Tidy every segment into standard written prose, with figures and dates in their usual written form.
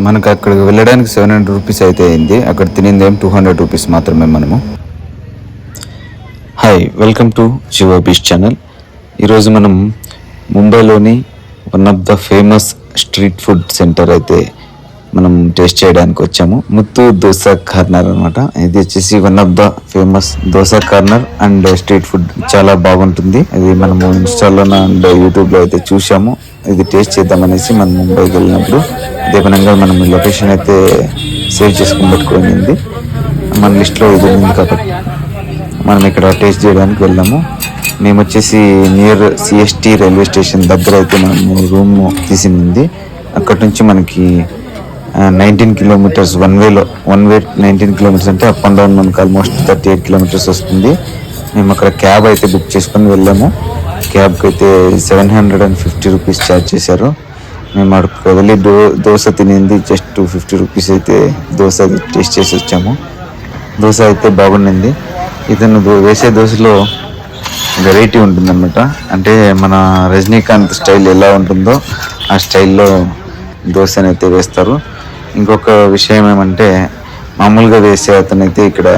మనకు అక్కడికి వెళ్ళడానికి 700 రూపీస్ అయితే అయింది. అక్కడ తినిందేం 200 రూపీస్ మాత్రమే మనము. Hi, welcome to GO beach channel. ఈరోజు మనం ముంబైలోని one of the famous street food centre అయితే మనం టేస్ట్ చేయడానికి వచ్చాము. ముత్తు దోసా కార్నర్ అనమాట. ఇది వచ్చేసి one of the famous dosa corner and street food. చాలా బాగుంటుంది. ఇది మనము ఇన్స్టాలో అండ్ యూట్యూబ్లో అయితే చూసాము. ఇది టేస్ట్ చేద్దామనేసి మనం ముంబైకి వెళ్ళినప్పుడు అదే పనంగా మనం లొకేషన్ అయితే సేవ్ చేసుకుని పెట్టుకోనింది. మన లిస్ట్లో ఇది ఉంది కాబట్టి మనం ఇక్కడ టేస్ట్ చేయడానికి వెళ్ళాము. మేము వచ్చేసి నియర్ సిఎస్టీ రైల్వే స్టేషన్ దగ్గర అయితే మనము రూమ్ తీసింది. అక్కడి నుంచి మనకి 19 కిలోమీటర్స్ వన్ వే 19 కిలోమీటర్స్ అంటే అప్ అండ్ డౌన్ మనకు ఆల్మోస్ట్ 38 కిలోమీటర్స్ వస్తుంది. మేము అక్కడ క్యాబ్ అయితే బుక్ చేసుకొని వెళ్ళాము. క్యాబ్కి అయితే 750 రూపీస్ ఛార్జ్ చేశారు. మేము అక్కడికి వెళ్ళి దోశ తినింది జస్ట్ 250 రూపీస్ అయితే దోశ టేస్ట్ చేసి వచ్చాము. దోశ అయితే బాగుండింది. ఇతను వేసే దోశలో వెరైటీ ఉంటుందన్నమాట. అంటే మన రజనీకాంత్ స్టైల్ ఎలా ఉంటుందో ఆ స్టైల్లో దోశని అయితే వేస్తారు. ఇంకొక విషయం ఏమంటే మామూలుగా వేసే అతనైతే ఇక్కడ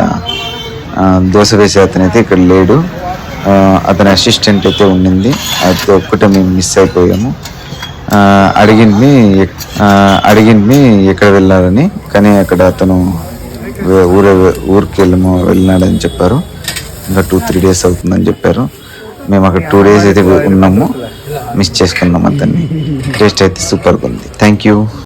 దోశ వేసే అతనైతే ఇక్కడ లేడు. అతని అసిస్టెంట్ అయితే ఉండింది. అయితే ఒక్కటే మేము మిస్ అయిపోయాము. అడిగింది ఎక్కడ వెళ్ళారని. కానీ అక్కడ అతను ఊరికి వెళ్ళినాడని చెప్పారు. ఇంకా 2-3 డేస్ అవుతుందని చెప్పారు. మేము అక్కడ 2 డేస్ అయితే ఉన్నాము. మిస్ చేసుకున్నాం అతన్ని. టేస్ట్ అయితే సూపర్గా ఉంది. Thank you.